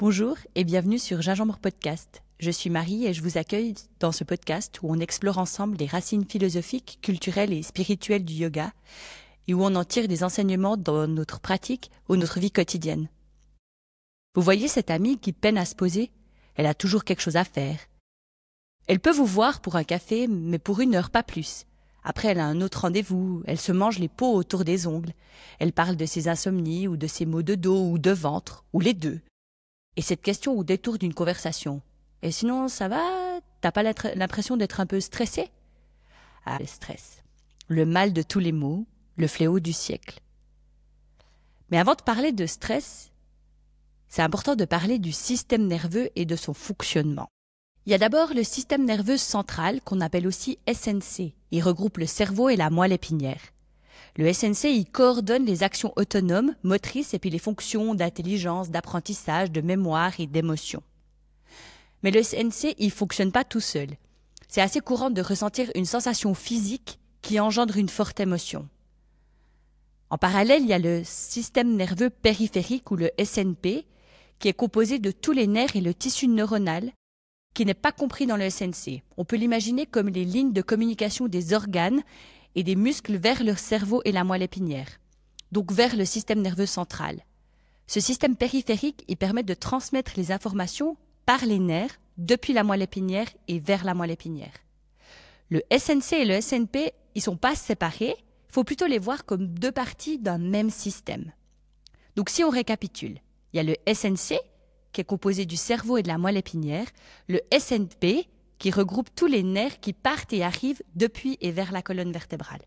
Bonjour et bienvenue sur Gingembre Podcast. Je suis Marie et je vous accueille dans ce podcast où on explore ensemble les racines philosophiques, culturelles et spirituelles du yoga et où on en tire des enseignements dans notre pratique ou notre vie quotidienne. Vous voyez cette amie qui peine à se poser? Elle a toujours quelque chose à faire. Elle peut vous voir pour un café, mais pour 1 heure, pas plus. Après, elle a un autre rendez-vous, elle se mange les peaux autour des ongles. Elle parle de ses insomnies ou de ses maux de dos ou de ventre, ou les deux. Et cette question au détour d'une conversation. Et sinon, ça va? T'as pas l'impression d'être un peu stressé? Ah, le stress. Le mal de tous les maux, le fléau du siècle. Mais avant de parler de stress, c'est important de parler du système nerveux et de son fonctionnement. Il y a d'abord le système nerveux central, qu'on appelle aussi SNC. Il regroupe le cerveau et la moelle épinière. Le SNC, il coordonne les actions autonomes, motrices et puis les fonctions d'intelligence, d'apprentissage, de mémoire et d'émotion. Mais le SNC, il ne fonctionne pas tout seul. C'est assez courant de ressentir une sensation physique qui engendre une forte émotion. En parallèle, il y a le système nerveux périphérique ou le SNP, qui est composé de tous les nerfs et le tissu neuronal, qui n'est pas compris dans le SNC. On peut l'imaginer comme les lignes de communication des organes et des muscles vers le cerveau et la moelle épinière, donc vers le système nerveux central. Ce système périphérique, il permet de transmettre les informations par les nerfs depuis la moelle épinière et vers la moelle épinière. Le SNC et le SNP, ils ne sont pas séparés, il faut plutôt les voir comme 2 parties d'un même système. Donc si on récapitule, il y a le SNC, qui est composé du cerveau et de la moelle épinière, le SNP, qui regroupe tous les nerfs qui partent et arrivent depuis et vers la colonne vertébrale.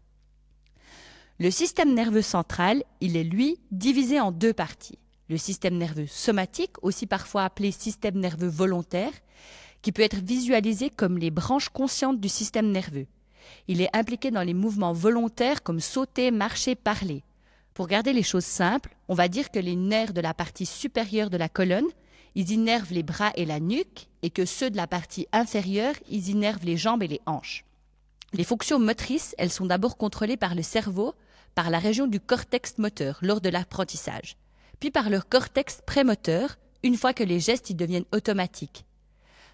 Le système nerveux central, il est lui divisé en 2 parties. Le système nerveux somatique, aussi parfois appelé système nerveux volontaire, qui peut être visualisé comme les branches conscientes du système nerveux. Il est impliqué dans les mouvements volontaires comme sauter, marcher, parler. Pour garder les choses simples, on va dire que les nerfs de la partie supérieure de la colonne, ils innervent les bras et la nuque, et que ceux de la partie inférieure, ils innervent les jambes et les hanches. Les fonctions motrices, elles sont d'abord contrôlées par le cerveau, par la région du cortex moteur lors de l'apprentissage, puis par le cortex prémoteur, une fois que les gestes ils deviennent automatiques.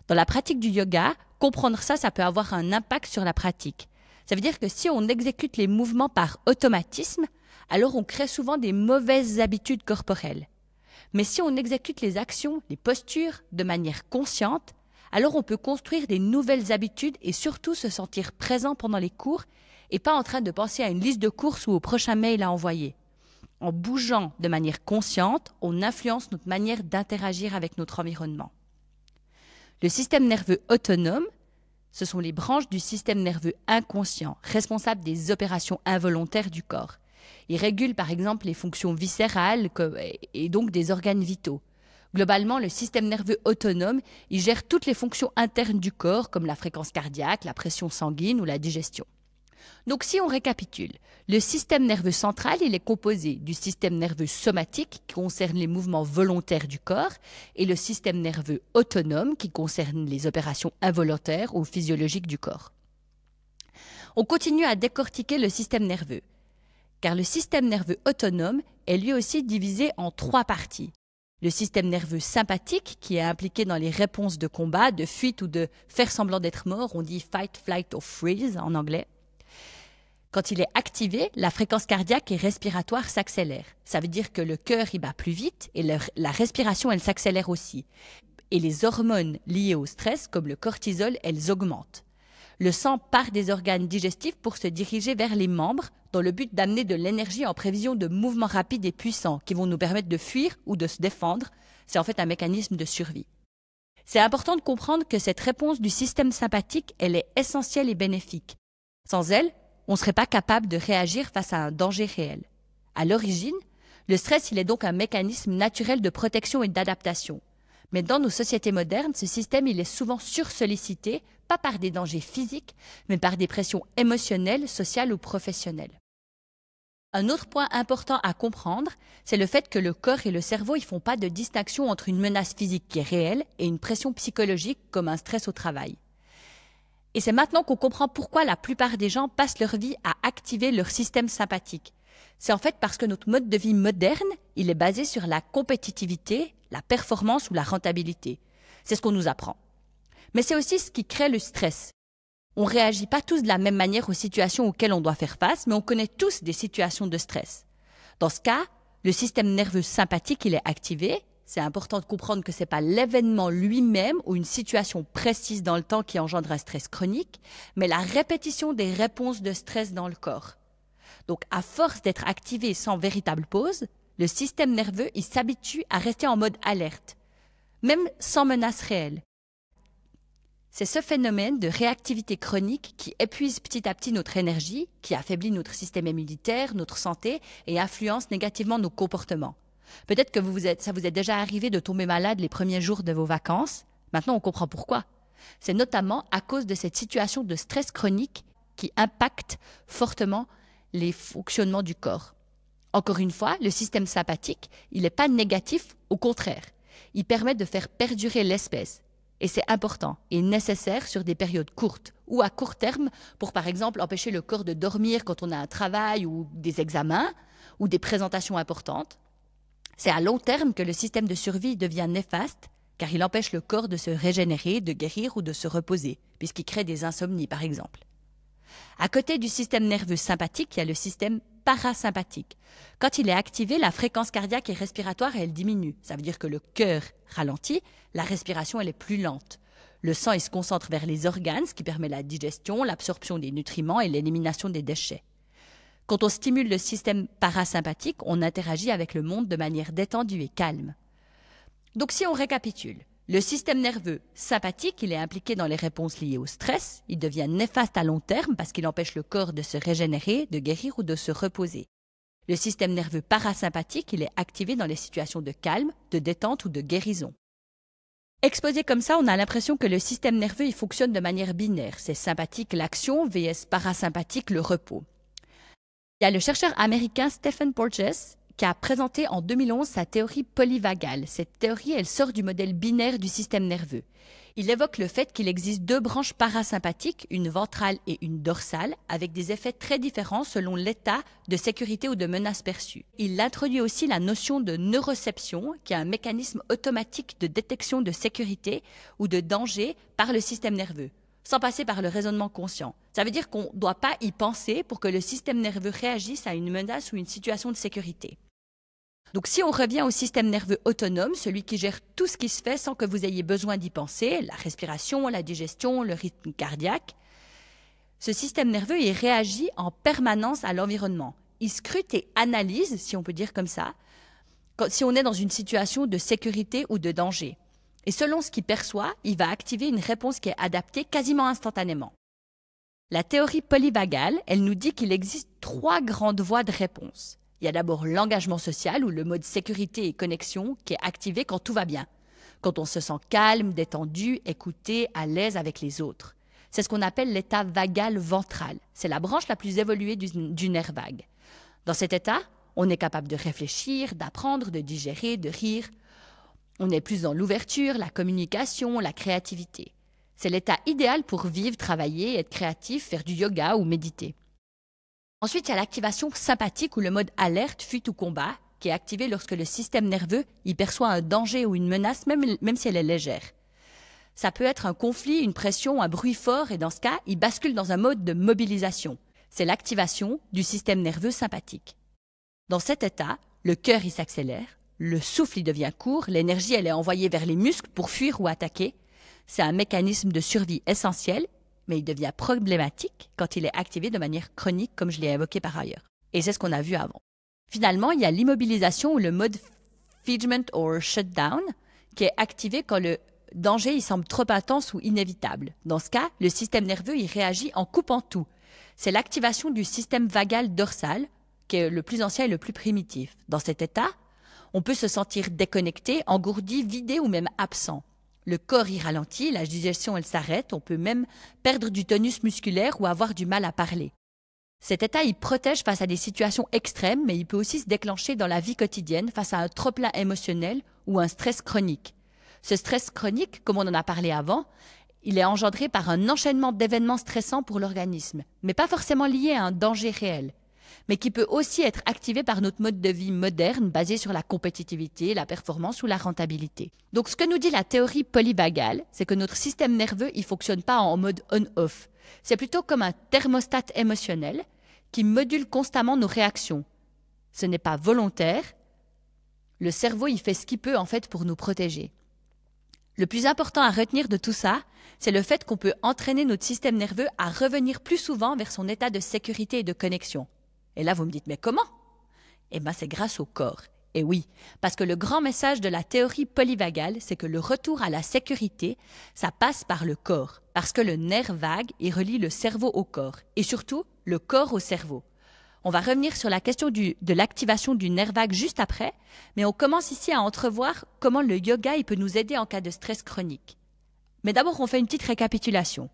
Dans la pratique du yoga, comprendre ça, ça peut avoir un impact sur la pratique. Ça veut dire que si on exécute les mouvements par automatisme, alors on crée souvent des mauvaises habitudes corporelles. Mais si on exécute les actions, les postures, de manière consciente, alors on peut construire des nouvelles habitudes et surtout se sentir présent pendant les cours et pas en train de penser à une liste de courses ou au prochain mail à envoyer. En bougeant de manière consciente, on influence notre manière d'interagir avec notre environnement. Le système nerveux autonome, ce sont les branches du système nerveux inconscient, responsables des opérations involontaires du corps. Il régule par exemple les fonctions viscérales et donc des organes vitaux. Globalement, le système nerveux autonome, il gère toutes les fonctions internes du corps comme la fréquence cardiaque, la pression sanguine ou la digestion. Donc si on récapitule, le système nerveux central, il est composé du système nerveux somatique qui concerne les mouvements volontaires du corps et le système nerveux autonome qui concerne les opérations involontaires ou physiologiques du corps. On continue à décortiquer le système nerveux, car le système nerveux autonome est lui aussi divisé en 3 parties. Le système nerveux sympathique, qui est impliqué dans les réponses de combat, de fuite ou de faire semblant d'être mort, on dit fight, flight or freeze en anglais. Quand il est activé, la fréquence cardiaque et respiratoire s'accélère. Ça veut dire que le cœur il bat plus vite et la respiration elle s'accélère aussi. Et les hormones liées au stress, comme le cortisol, elles augmentent. Le sang part des organes digestifs pour se diriger vers les membres dans le but d'amener de l'énergie en prévision de mouvements rapides et puissants qui vont nous permettre de fuir ou de se défendre. C'est en fait un mécanisme de survie. C'est important de comprendre que cette réponse du système sympathique, elle est essentielle et bénéfique. Sans elle, on ne serait pas capable de réagir face à un danger réel. À l'origine, le stress, il est donc un mécanisme naturel de protection et d'adaptation. Mais dans nos sociétés modernes, ce système il est souvent sursollicité, pas par des dangers physiques, mais par des pressions émotionnelles, sociales ou professionnelles. Un autre point important à comprendre, c'est le fait que le corps et le cerveau ne font pas de distinction entre une menace physique qui est réelle et une pression psychologique comme un stress au travail. Et c'est maintenant qu'on comprend pourquoi la plupart des gens passent leur vie à activer leur système sympathique. C'est en fait parce que notre mode de vie moderne, il est basé sur la compétitivité, la performance ou la rentabilité. C'est ce qu'on nous apprend. Mais c'est aussi ce qui crée le stress. On ne réagit pas tous de la même manière aux situations auxquelles on doit faire face, mais on connaît tous des situations de stress. Dans ce cas, le système nerveux sympathique, il est activé. C'est important de comprendre que ce n'est pas l'événement lui-même ou une situation précise dans le temps qui engendre un stress chronique, mais la répétition des réponses de stress dans le corps. Donc, à force d'être activé sans véritable pause, le système nerveux il s'habitue à rester en mode alerte, même sans menace réelle. C'est ce phénomène de réactivité chronique qui épuise petit à petit notre énergie, qui affaiblit notre système immunitaire, notre santé et influence négativement nos comportements. Peut-être que ça vous est déjà arrivé de tomber malade les premiers jours de vos vacances. Maintenant, on comprend pourquoi. C'est notamment à cause de cette situation de stress chronique qui impacte fortement les fonctionnements du corps. Encore une fois, le système sympathique, il n'est pas négatif, au contraire. Il permet de faire perdurer l'espèce. Et c'est important et nécessaire sur des périodes courtes ou à court terme pour, par exemple, empêcher le corps de dormir quand on a un travail ou des examens ou des présentations importantes. C'est à long terme que le système de survie devient néfaste car il empêche le corps de se régénérer, de guérir ou de se reposer, puisqu'il crée des insomnies, par exemple. À côté du système nerveux sympathique, il y a le système parasympathique. Quand il est activé, la fréquence cardiaque et respiratoire, elle diminue. Ça veut dire que le cœur ralentit, la respiration, elle est plus lente. Le sang, il se concentre vers les organes, ce qui permet la digestion, l'absorption des nutriments et l'élimination des déchets. Quand on stimule le système parasympathique, on interagit avec le monde de manière détendue et calme. Donc si on récapitule, le système nerveux sympathique, il est impliqué dans les réponses liées au stress, il devient néfaste à long terme parce qu'il empêche le corps de se régénérer, de guérir ou de se reposer. Le système nerveux parasympathique, il est activé dans les situations de calme, de détente ou de guérison. Exposé comme ça, on a l'impression que le système nerveux il fonctionne de manière binaire. C'est sympathique l'action vs parasympathique le repos. Il y a le chercheur américain Stephen Porges qui a présenté en 2011 sa théorie polyvagale. Cette théorie, elle sort du modèle binaire du système nerveux. Il évoque le fait qu'il existe deux branches parasympathiques, une ventrale et une dorsale, avec des effets très différents selon l'état de sécurité ou de menace perçue. Il introduit aussi la notion de neuroception, qui est un mécanisme automatique de détection de sécurité ou de danger par le système nerveux, sans passer par le raisonnement conscient. Ça veut dire qu'on ne doit pas y penser pour que le système nerveux réagisse à une menace ou une situation de sécurité. Donc si on revient au système nerveux autonome, celui qui gère tout ce qui se fait sans que vous ayez besoin d'y penser, la respiration, la digestion, le rythme cardiaque, ce système nerveux il réagit en permanence à l'environnement. Il scrute et analyse, si on peut dire comme ça, si on est dans une situation de sécurité ou de danger. Et selon ce qu'il perçoit, il va activer une réponse qui est adaptée quasiment instantanément. La théorie polyvagale, elle nous dit qu'il existe 3 grandes voies de réponse. Il y a d'abord l'engagement social ou le mode sécurité et connexion qui est activé quand tout va bien, quand on se sent calme, détendu, écouté, à l'aise avec les autres. C'est ce qu'on appelle l'état vagal ventral. C'est la branche la plus évoluée du nerf vague. Dans cet état, on est capable de réfléchir, d'apprendre, de digérer, de rire. On est plus dans l'ouverture, la communication, la créativité. C'est l'état idéal pour vivre, travailler, être créatif, faire du yoga ou méditer. Ensuite, il y a l'activation sympathique ou le mode alerte, fuite ou combat, qui est activé lorsque le système nerveux y perçoit un danger ou une menace, même si elle est légère. Ça peut être un conflit, une pression, un bruit fort, et dans ce cas, il bascule dans un mode de mobilisation. C'est l'activation du système nerveux sympathique. Dans cet état, le cœur il s'accélère, le souffle il devient court, l'énergie elle est envoyée vers les muscles pour fuir ou attaquer. C'est un mécanisme de survie essentiel, mais il devient problématique quand il est activé de manière chronique, comme je l'ai évoqué par ailleurs. Et c'est ce qu'on a vu avant. Finalement, il y a l'immobilisation ou le mode fidgement or shutdown, qui est activé quand le danger il semble trop intense ou inévitable. Dans ce cas, le système nerveux il réagit en coupant tout. C'est l'activation du système vagal dorsal, qui est le plus ancien et le plus primitif. Dans cet état, on peut se sentir déconnecté, engourdi, vidé ou même absent. Le corps y ralentit, la digestion elle s'arrête, on peut même perdre du tonus musculaire ou avoir du mal à parler. Cet état il protège face à des situations extrêmes, mais il peut aussi se déclencher dans la vie quotidienne face à un trop-plein émotionnel ou un stress chronique. Ce stress chronique, comme on en a parlé avant, il est engendré par un enchaînement d'événements stressants pour l'organisme, mais pas forcément lié à un danger réel. mais qui peut aussi être activé par notre mode de vie moderne basé sur la compétitivité, la performance ou la rentabilité. Donc ce que nous dit la théorie polyvagale, c'est que notre système nerveux ne fonctionne pas en mode on-off. C'est plutôt comme un thermostat émotionnel qui module constamment nos réactions. Ce n'est pas volontaire. Le cerveau, il fait ce qu'il peut en fait pour nous protéger. Le plus important à retenir de tout ça, c'est le fait qu'on peut entraîner notre système nerveux à revenir plus souvent vers son état de sécurité et de connexion. Et là, vous me dites, mais comment? Eh bien, c'est grâce au corps. Et oui, parce que le grand message de la théorie polyvagale, c'est que le retour à la sécurité, ça passe par le corps. Parce que le nerf vague, il relie le cerveau au corps. Et surtout, le corps au cerveau. On va revenir sur la question de l'activation du nerf vague juste après, mais on commence ici à entrevoir comment le yoga il peut nous aider en cas de stress chronique. Mais d'abord, on fait une petite récapitulation.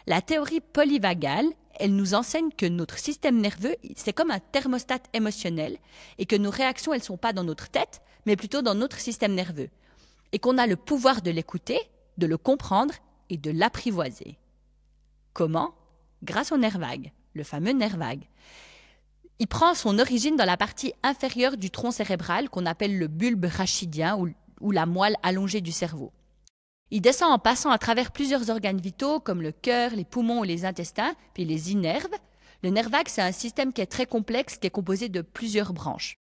La théorie polyvagale, elle nous enseigne que notre système nerveux, c'est comme un thermostat émotionnel et que nos réactions, elles ne sont pas dans notre tête, mais plutôt dans notre système nerveux. Et qu'on a le pouvoir de l'écouter, de le comprendre et de l'apprivoiser. Comment? Grâce au nerf vague, le fameux nerf vague. Il prend son origine dans la partie inférieure du tronc cérébral qu'on appelle le bulbe rachidien ou la moelle allongée du cerveau. Il descend en passant à travers plusieurs organes vitaux comme le cœur, les poumons ou les intestins, puis il les innerve. Le nerf vague, c'est un système qui est très complexe, qui est composé de plusieurs branches.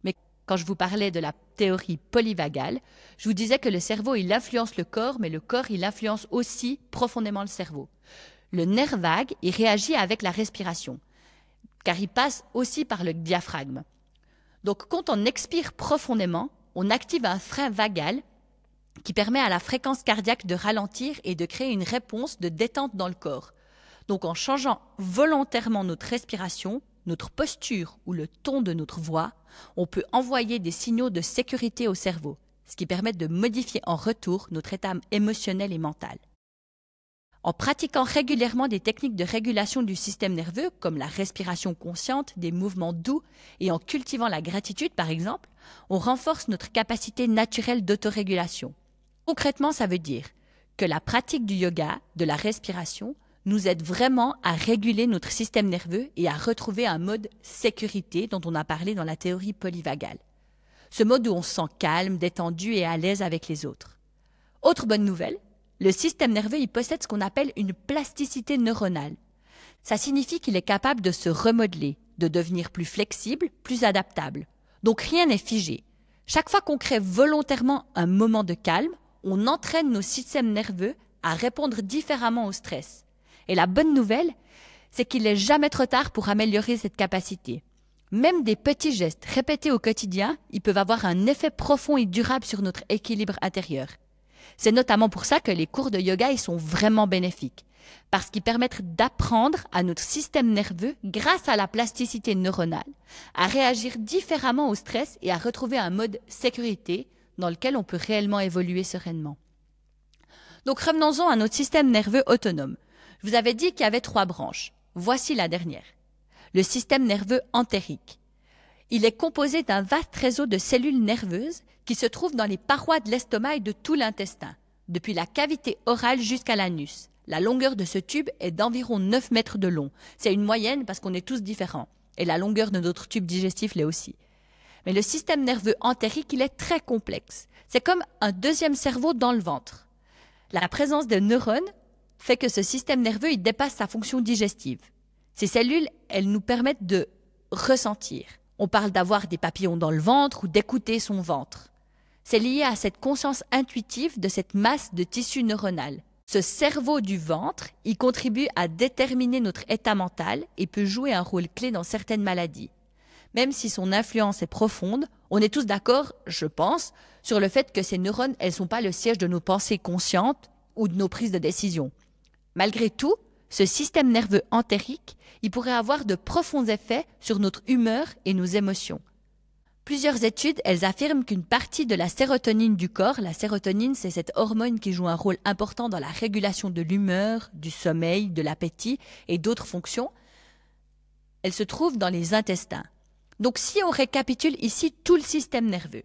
Mais quand je vous parlais de la théorie polyvagale, je vous disais que le cerveau, il influence le corps, mais le corps, il influence aussi profondément le cerveau. Le nerf vague, il réagit avec la respiration, car il passe aussi par le diaphragme. Donc, quand on expire profondément, on active un frein vagal qui permet à la fréquence cardiaque de ralentir et de créer une réponse de détente dans le corps. Donc, en changeant volontairement notre respiration, notre posture ou le ton de notre voix, on peut envoyer des signaux de sécurité au cerveau, ce qui permet de modifier en retour notre état émotionnel et mental. En pratiquant régulièrement des techniques de régulation du système nerveux, comme la respiration consciente, des mouvements doux, et en cultivant la gratitude par exemple, on renforce notre capacité naturelle d'autorégulation. Concrètement, ça veut dire que la pratique du yoga, de la respiration, nous aide vraiment à réguler notre système nerveux et à retrouver un mode sécurité dont on a parlé dans la théorie polyvagale. Ce mode où on se sent calme, détendu et à l'aise avec les autres. Autre bonne nouvelle, le système nerveux il possède ce qu'on appelle une plasticité neuronale. Ça signifie qu'il est capable de se remodeler, de devenir plus flexible, plus adaptable. Donc rien n'est figé. Chaque fois qu'on crée volontairement un moment de calme, on entraîne nos systèmes nerveux à répondre différemment au stress. Et la bonne nouvelle, c'est qu'il n'est jamais trop tard pour améliorer cette capacité. Même des petits gestes répétés au quotidien, ils peuvent avoir un effet profond et durable sur notre équilibre intérieur. C'est notamment pour ça que les cours de yoga ils sont vraiment bénéfiques, parce qu'ils permettent d'apprendre à notre système nerveux, grâce à la plasticité neuronale, à réagir différemment au stress et à retrouver un mode sécurité dans lequel on peut réellement évoluer sereinement. Donc revenons-en à notre système nerveux autonome. Je vous avais dit qu'il y avait 3 branches. Voici la dernière. Le système nerveux entérique. Il est composé d'un vaste réseau de cellules nerveuses qui se trouvent dans les parois de l'estomac et de tout l'intestin, depuis la cavité orale jusqu'à l'anus. La longueur de ce tube est d'environ 9 mètres de long. C'est une moyenne parce qu'on est tous différents. Et la longueur de notre tube digestif l'est aussi. Mais le système nerveux entérique, il est très complexe. C'est comme un deuxième cerveau dans le ventre. La présence de neurones fait que ce système nerveux, il dépasse sa fonction digestive. Ces cellules, elles nous permettent de ressentir. On parle d'avoir des papillons dans le ventre ou d'écouter son ventre. C'est lié à cette conscience intuitive de cette masse de tissu neuronal. Ce cerveau du ventre, il contribue à déterminer notre état mental et peut jouer un rôle clé dans certaines maladies. Même si son influence est profonde, on est tous d'accord, je pense, sur le fait que ces neurones, elles ne sont pas le siège de nos pensées conscientes ou de nos prises de décision. Malgré tout, ce système nerveux entérique, il pourrait avoir de profonds effets sur notre humeur et nos émotions. Plusieurs études, elles affirment qu'une partie de la sérotonine du corps, la sérotonine, c'est cette hormone qui joue un rôle important dans la régulation de l'humeur, du sommeil, de l'appétit et d'autres fonctions, elle se trouve dans les intestins. Donc si on récapitule ici tout le système nerveux,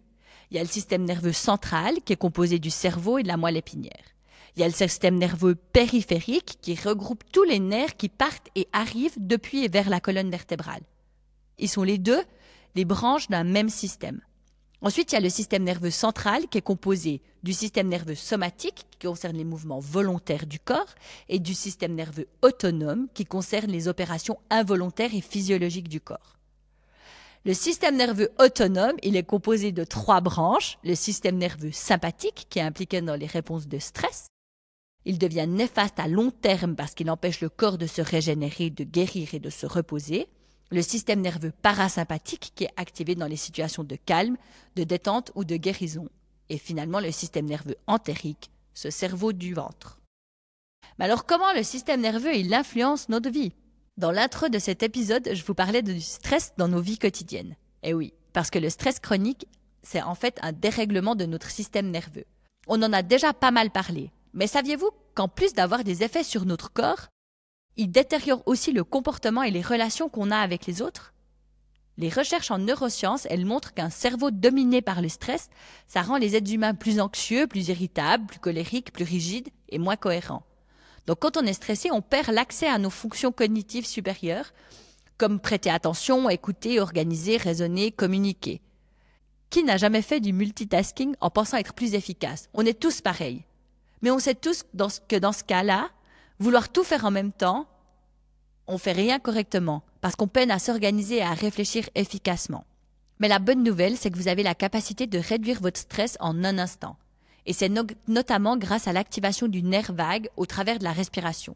il y a le système nerveux central qui est composé du cerveau et de la moelle épinière. Il y a le système nerveux périphérique qui regroupe tous les nerfs qui partent et arrivent depuis et vers la colonne vertébrale. Ils sont les deux les branches d'un même système. Ensuite, il y a le système nerveux central qui est composé du système nerveux somatique qui concerne les mouvements volontaires du corps et du système nerveux autonome qui concerne les opérations involontaires et physiologiques du corps. Le système nerveux autonome, il est composé de 3 branches. Le système nerveux sympathique qui est impliqué dans les réponses de stress. Il devient néfaste à long terme parce qu'il empêche le corps de se régénérer, de guérir et de se reposer. Le système nerveux parasympathique qui est activé dans les situations de calme, de détente ou de guérison. Et finalement, le système nerveux entérique, ce cerveau du ventre. Mais alors, comment le système nerveux il influence notre vie ? Dans l'intro de cet épisode, je vous parlais du stress dans nos vies quotidiennes. Et oui, parce que le stress chronique, c'est en fait un dérèglement de notre système nerveux. On en a déjà pas mal parlé. Mais saviez-vous qu'en plus d'avoir des effets sur notre corps, il détériore aussi le comportement et les relations qu'on a avec les autres? Les recherches en neurosciences, elles montrent qu'un cerveau dominé par le stress, ça rend les êtres humains plus anxieux, plus irritables, plus colériques, plus rigides et moins cohérents. Donc quand on est stressé, on perd l'accès à nos fonctions cognitives supérieures, comme prêter attention, écouter, organiser, raisonner, communiquer. Qui n'a jamais fait du multitasking en pensant être plus efficace? On est tous pareils. Mais on sait tous que dans ce cas-là, vouloir tout faire en même temps, on fait rien correctement, parce qu'on peine à s'organiser et à réfléchir efficacement. Mais la bonne nouvelle, c'est que vous avez la capacité de réduire votre stress en un instant. Et c'est notamment grâce à l'activation du nerf vague au travers de la respiration.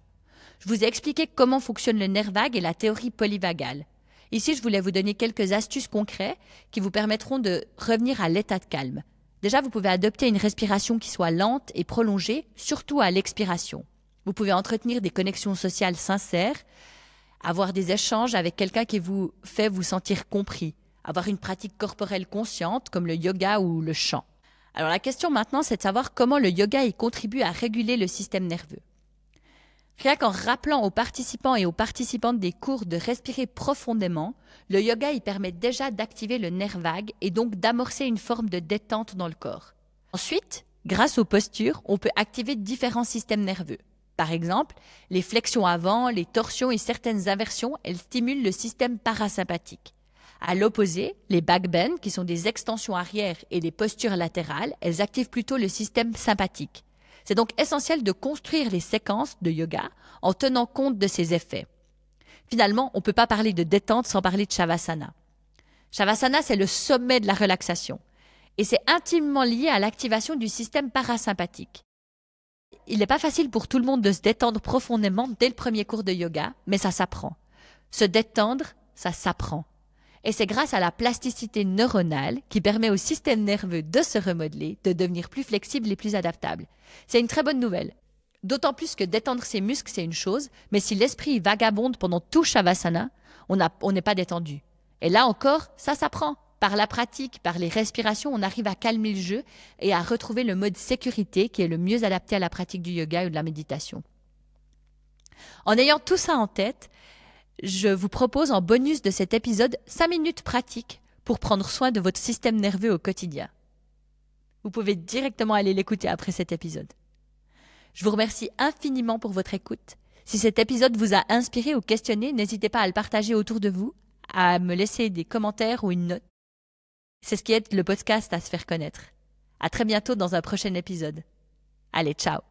Je vous ai expliqué comment fonctionne le nerf vague et la théorie polyvagale. Ici, je voulais vous donner quelques astuces concrètes qui vous permettront de revenir à l'état de calme. Déjà, vous pouvez adopter une respiration qui soit lente et prolongée, surtout à l'expiration. Vous pouvez entretenir des connexions sociales sincères, avoir des échanges avec quelqu'un qui vous fait vous sentir compris, avoir une pratique corporelle consciente comme le yoga ou le chant. Alors la question maintenant, c'est de savoir comment le yoga y contribue à réguler le système nerveux. Rien qu'en rappelant aux participants et aux participantes des cours de respirer profondément, le yoga y permet déjà d'activer le nerf vague et donc d'amorcer une forme de détente dans le corps. Ensuite, grâce aux postures, on peut activer différents systèmes nerveux. Par exemple, les flexions avant, les torsions et certaines inversions, elles stimulent le système parasympathique. À l'opposé, les backbends, qui sont des extensions arrière et des postures latérales, elles activent plutôt le système sympathique. C'est donc essentiel de construire les séquences de yoga en tenant compte de ces effets. Finalement, on ne peut pas parler de détente sans parler de Shavasana. Shavasana, c'est le sommet de la relaxation. Et c'est intimement lié à l'activation du système parasympathique. Il n'est pas facile pour tout le monde de se détendre profondément dès le premier cours de yoga, mais ça s'apprend. Se détendre, ça s'apprend. Et c'est grâce à la plasticité neuronale qui permet au système nerveux de se remodeler, de devenir plus flexible et plus adaptable. C'est une très bonne nouvelle. D'autant plus que détendre ses muscles, c'est une chose, mais si l'esprit vagabonde pendant tout Shavasana, on n'est pas détendu. Et là encore, ça s'apprend. Par la pratique, par les respirations, on arrive à calmer le jeu et à retrouver le mode sécurité qui est le mieux adapté à la pratique du yoga ou de la méditation. En ayant tout ça en tête, je vous propose en bonus de cet épisode 5 minutes pratiques pour prendre soin de votre système nerveux au quotidien. Vous pouvez directement aller l'écouter après cet épisode. Je vous remercie infiniment pour votre écoute. Si cet épisode vous a inspiré ou questionné, n'hésitez pas à le partager autour de vous, à me laisser des commentaires ou une note. C'est ce qui aide le podcast à se faire connaître. À très bientôt dans un prochain épisode. Allez, ciao!